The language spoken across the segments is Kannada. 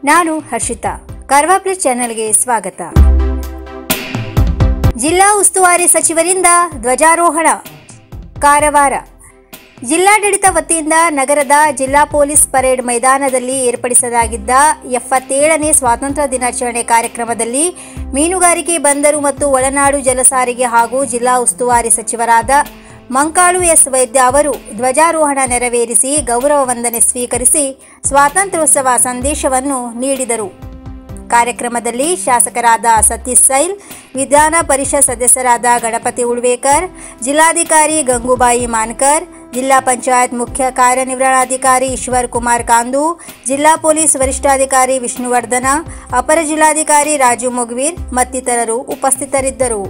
ನಾನು ಹರ್ಷಿತಾ, ಕಾರ್ವಾ ಪ್ಲಸ್ ಚಾನೆಲ್ಗೆ ಸ್ವಾಗತ. ಜಿಲ್ಲಾ ಉಸ್ತುವಾರಿ ಸಚಿವರಿಂದ ಧ್ವಜಾರೋಹಣ. ಕಾರವಾರ ಜಿಲ್ಲಾಡಳಿತ ವತಿಯಿಂದ ನಗರದ ಜಿಲ್ಲಾ ಪೊಲೀಸ್ ಪರೇಡ್ ಮೈದಾನದಲ್ಲಿ ಏರ್ಪಡಿಸಲಾಗಿದ್ದ 77ನೇ ಸ್ವಾತಂತ್ರ್ಯ ದಿನಾಚರಣೆ ಕಾರ್ಯಕ್ರಮದಲ್ಲಿ ಮೀನುಗಾರಿಕೆ, ಬಂದರು ಮತ್ತು ಒಳನಾಡು ಜಲಸಾರಿಗೆ ಹಾಗೂ ಜಿಲ್ಲಾ ಉಸ್ತುವಾರಿ ಸಚಿವರಾದ ಮಂಕಾಳು ಎಸ್ ವೈದ್ಯ ಅವರು ಧ್ವಜಾರೋಹಣ ನೆರವೇರಿಸಿ ಗೌರವ ವಂದನೆ ಸ್ವೀಕರಿಸಿ ಸ್ವಾತಂತ್ರ್ಯೋತ್ಸವ ಸಂದೇಶವನ್ನು ನೀಡಿದರು. ಕಾರ್ಯಕ್ರಮದಲ್ಲಿ ಶಾಸಕರಾದ ಸತೀಶ್ ಸೈಲ್, ವಿಧಾನ ಪರಿಷತ್ ಸದಸ್ಯರಾದ ಗಣಪತಿ ಉಳ್ವೇಕರ್, ಜಿಲ್ಲಾಧಿಕಾರಿ ಗಂಗೂಬಾಯಿ ಮಾನ್ಕರ್, ಜಿಲ್ಲಾ ಪಂಚಾಯತ್ ಮುಖ್ಯ ಕಾರ್ಯನಿರ್ವಹಣಾಧಿಕಾರಿ ಈಶ್ವರ್ ಕುಮಾರ್ ಕಾಂದು, ಜಿಲ್ಲಾ ಪೊಲೀಸ್ ವರಿಷ್ಠಾಧಿಕಾರಿ ವಿಷ್ಣುವರ್ಧನ, ಅಪರ ಜಿಲ್ಲಾಧಿಕಾರಿ ರಾಜು ಮೊಗವೀರ್ ಮತ್ತಿತರರು ಉಪಸ್ಥಿತರಿದ್ದರು.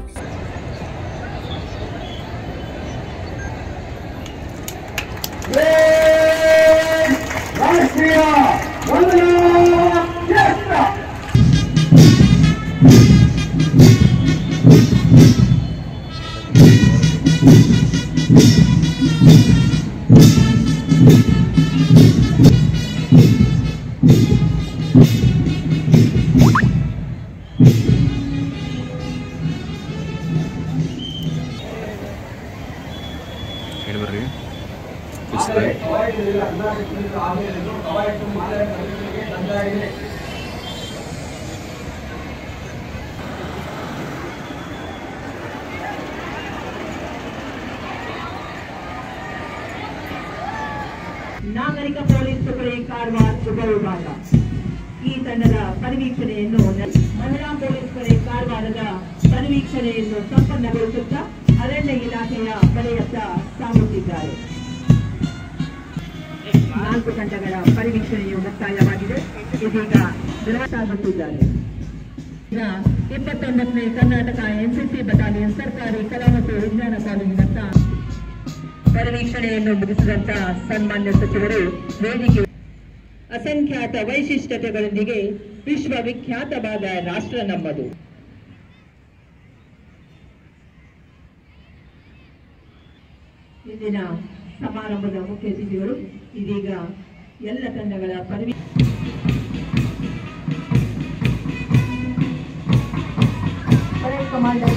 ನಾಗರಿಕ ಪೊಲೀಸ್ ತುಕಡಿ ಕಾರವಾರ ಉಪವಿಭಾಗ ಈ ತಂಡದ ಪರಿವೀಕ್ಷಣೆಯನ್ನು ಮಹಿಳಾ ಪೊಲೀಸ್ ಪಡೆ ಕಾರವಾರದ ಪರಿವೀಕ್ಷಣೆಯನ್ನು ಸಂಪನ್ನಗೊಳಿಸುತ್ತಾ ಅರಣ್ಯ ಇಲಾಖೆಯ ಕಡೆಯತ್ತ ಸಾಗುತ್ತಿದ್ದಾರೆ. 4 ತಂಡಗಳ ಪರಿವೀಕ್ಷಣೆಯು ಮುಕ್ತಾಯವಾಗಿದೆ. ಇದೀಗ ಸಾಗುತ್ತಿದ್ದಾರೆ. 29ನೇ ಕರ್ನಾಟಕ ಎನ್ಸಿಸಿ ಬಟಾಲಿಯನ್ ಸರ್ಕಾರಿ ಕಲಾ ಮತ್ತು ವಿಜ್ಞಾನ ಕಾಲೇಜಿನತ್ತ ಪರಿವೀಕ್ಷಣೆಯನ್ನು ಮುಗಿಸಿದಂತ ಸನ್ಮಾನ್ಯ ಸಚಿವರು ವೇದಿಕೆ ಅಸಂಖ್ಯಾತ ವೈಶಿಷ್ಟ್ಯತೆಗಳೊಂದಿಗೆ ವಿಶ್ವವಿಖ್ಯಾತವಾದ ರಾಷ್ಟ್ರ ನಮ್ಮದು. ಇಂದಿನ ಸಮಾರಂಭದ ಮುಖ್ಯ ಅತಿಥಿಗಳು ಇದೀಗ ಎಲ್ಲ ತಂಡಗಳ ಪರೇಡ್ ಕಮಾಂಡರ್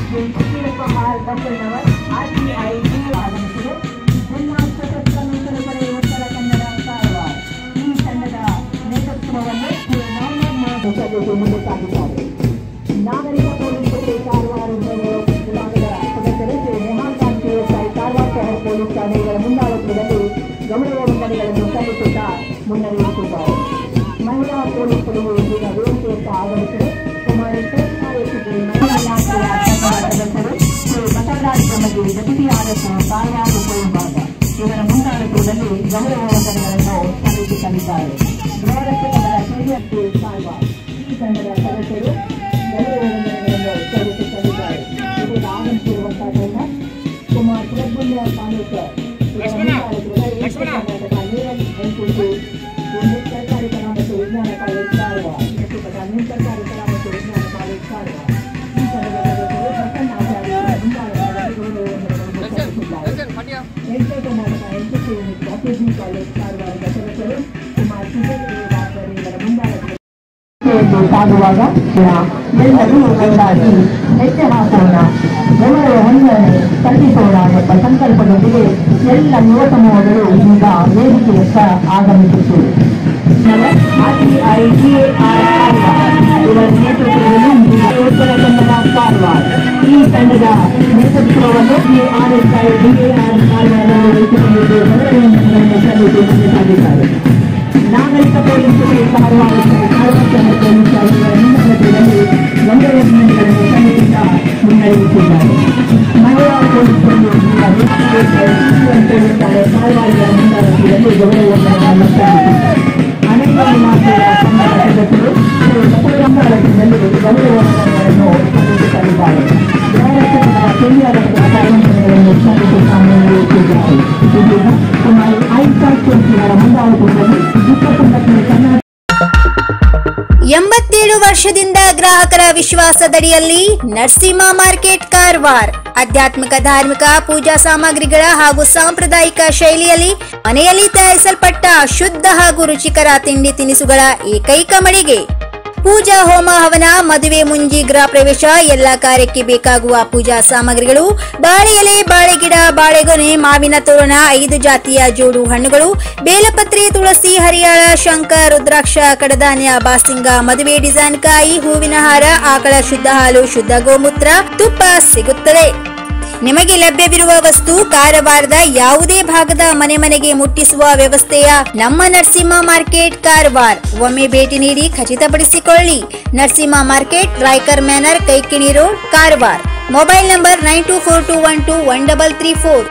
ಆಗಮಿಸಿದೆ. ಜಿಲ್ಲಾ ಸಶಸ್ತ್ರ ಮೀಸಲು ಪಡೆ ಉತ್ತರ ಕನ್ನಡ ಕಾರವಾರ ಈ ತಂಡದ ನೇತೃತ್ವವನ್ನು ಮುಂದೆ ಸಾಗಿದ್ದಾರೆ. ನಾಗರಿಕ ಪೊಲೀಸ್ ಪಡೆ ಕಾರವಾರ ವಿಭಾಗದ ಸದಸ್ಯರು ಶ್ರೀ ಮಹಾಕಾಂತಿ ಕಾರವಾರ ಶಹರ ಪೊಲೀಸ್ ಠಾಣೆಗಳ ಮುಂದಾಳತ್ವದಲ್ಲಿ ಗೌರವ ವಂದನೆಗಳನ್ನು ಸಲ್ಲಿಸುತ್ತಾ ಮುನ್ನಡೆಯುತ್ತಿದ್ದಾರೆ. ಮಹಿಳಾ ಪೊಲೀಸ್ ಪಡೆಯು ಇದೀಗ ವೇದಿಕೆಯತ್ತ ಆಗಮಿಸಿದೆ. ಕುಮಾರಿ ಮಹಿಳಾ ಇಲಾಖೆಯ ಸದಸ್ಯರು ಶ್ರೀ ಬಸವರಾಜ ನಮಗೆ ಡೆಪ್ಯೂಟಿ ಆರ್ಎಸ್ ಕಾರವಾರ ಉಪವಿಭಾಗ ಇವರ ಮುಂದಾಳತ್ವದಲ್ಲಿ ಗೌರವ ವಂದನೆಗಳನ್ನು ಸಲ್ಲಿಸಲಿದ್ದಾರೆ. ಗೃಹರಕ್ಷಕರ ಕೆಡಿಎಫ್ಟಿ ಕಾರವಾರ ಈ ತಂಡದ ಸದಸ್ಯರು ಗೌರವ ವಂದನೆಗಳನ್ನು ಸಲ್ಲಿಸಲಿದ್ದಾರೆ. ಇದೀಗ ಆಗಮಿಸಿರುವಂತಹ ತಂಡ ಕುಮಾರ್ ಪ್ರಭುಲ್ಯ ತಾಲೂಕು ಕರ್ನಾಟಕ ನೀರಲ್ ಎನ್ಸಿಸಿ ಸರ್ಕಾರಿ ಕಲಾ ಮತ್ತು ವಿಜ್ಞಾನ ಕಾಲೇಜ್ ಕಾರವಾರ ಮತ್ತು ಸರ್ಕಾರಿ ಕಲಾ ಮತ್ತು ವಿಜ್ಞಾನ ಕಾಲೇಜ್ ಕಾರವಾರ ಈ ತಂಡದ ಸದಸ್ಯರು ಪ್ರಸನ್ನ ಆಚಾರ್ಯ ಮುಂದಾಳತ್ವದಲ್ಲಿ ಗೌರವ ವಂದನೆಗಳನ್ನು ಸಲ್ಲಿಸಿದ್ದಾರೆ. ಹೆಜ್ಜೆ Karnataka NCC unit KG college ಕಾರವಾರದ ಸದಸ್ಯರು ಕುಮಾರ್ ಸುಧೀರ್ ಇವರ ಮುಂದಾಳತ್ವ ಸಾಗುವಾಗ ಎಲ್ಲರೂ ಒಂದಾಗಿ ಹೆಜ್ಜೆ ಹಾಕೋಣ, ಗೌರವ ವಂದನೆ ಸಲ್ಲಿಸೋಣ ಎಂಬ ಸಂಕಲ್ಪದೊಂದಿಗೆ ಎಲ್ಲ ಯುವ ಸಮೂಹಗಳು ಈಗ ವೇದಿಕೆಯತ್ತ ಆಗಮಿಸಿತು. ಇವರ ನೇತೃತ್ವದಲ್ಲಿ ಉತ್ತರ ಕನ್ನಡ ಕಾರವಾರ ಈ ತಂಡದ ನೇತೃತ್ವವನ್ನು ಸಲ್ಲಿಸಿದ್ದಾರೆ. ನಾಗರಿಕ ಪೊಲೀಸ್ ಕಾರವಾರ ಪೊಲೀಸ್ ಮುಂದಾಳತ್ವದಲ್ಲಿ ಗೌರವ ವಂದನೆಗಳನ್ನು ಸಲ್ಲಿಸುತ್ತಾ ಮುನ್ನಡೆಯುತ್ತಿದ್ದಾರೆ. ಮಹಿಳಾ ಪೊಲೀಸ್ ಕಾರವಾರದ ಮುಂದಾಳತ್ವದಲ್ಲಿ ಗೌರವ ವಂದನೆಗಳನ್ನು ಸಲ್ಲಿಸಿದ್ದಾರೆ. ಅನೇಕ ಇಲಾಖೆಯ ಸಂಘದ ಸದಸ್ಯರು 87 ವರ್ಷದಿಂದ ಗ್ರಾಹಕರ ವಿಶ್ವಾಸದಡಿಯಲ್ಲಿ ನರಸಿಂಹ ಮಾರ್ಕೆಟ್ ಕಾರವಾರ ಆಧ್ಯಾತ್ಮಿಕ ಧಾರ್ಮಿಕ ಪೂಜಾ ಸಾಮಗ್ರಿಗಳ ಹಾಗೂ ಸಾಂಪ್ರದಾಯಿಕ ಶೈಲಿಯಲ್ಲಿ ಮನೆಯಲ್ಲಿ ತಯಾರಿಸಲ್ಪಟ್ಟ ಶುದ್ಧ ಹಾಗೂ ರುಚಿಕರ ತಿಂಡಿ ತಿನಿಸುಗಳ ಏಕೈಕ ಮಳಿಗೆ. ಪೂಜಾ ಹೋಮ ಹವನ, ಮದುವೆ, ಮುಂಜಿ, ಗೃಹ ಪ್ರವೇಶ ಎಲ್ಲ ಕಾರ್ಯಕ್ಕೆ ಬೇಕಾಗುವ ಪೂಜಾ ಸಾಮಗ್ರಿಗಳು, ಬಾಳೆ ಎಲೆ, ಬಾಳೆಗಿಡ, ಬಾಳೆಗೊನೆ, ಮಾವಿನ ತೋರಣ, 5 ಜಾತಿಯ ಜೋಡು ಹಣ್ಣುಗಳು, ಬೇಲಪತ್ರೆ, ತುಳಸಿ, ಹರಿಯಾಳ, ಶಂಖ, ರುದ್ರಾಕ್ಷ, ಕಡಧಾನ್ಯ, ಬಾಸಿಂಗ, ಮದುವೆ ಡಿಸೈನ್ ಕಾಯಿ, ಹೂವಿನ ಹಾರ, ಆಕಳ ಶುದ್ಧ ಹಾಲು, ಶುದ್ಧ ಗೋಮೂತ್ರ, ತುಪ್ಪ ಸಿಗುತ್ತದೆ. ನಿಮಗೆ ಲಭ್ಯವಿರುವ ವಸ್ತು ಕಾರವಾರದ ಯಾವುದೇ ಭಾಗದ ಮನೆಗೆ ಮುಟ್ಟಿಸುವ ವ್ಯವಸ್ಥೆಯ ನಮ್ಮ ನರಸಿಂಹ ಮಾರ್ಕೆಟ್ ಕಾರವಾರ. ಒಮ್ಮೆ ಭೇಟಿ ನೀಡಿ ಖಚಿತಪಡಿಸಿಕೊಳ್ಳಿ. Narasimha market, Raikar manner, Kaikini road, Karwar. Mobile number 9242121334.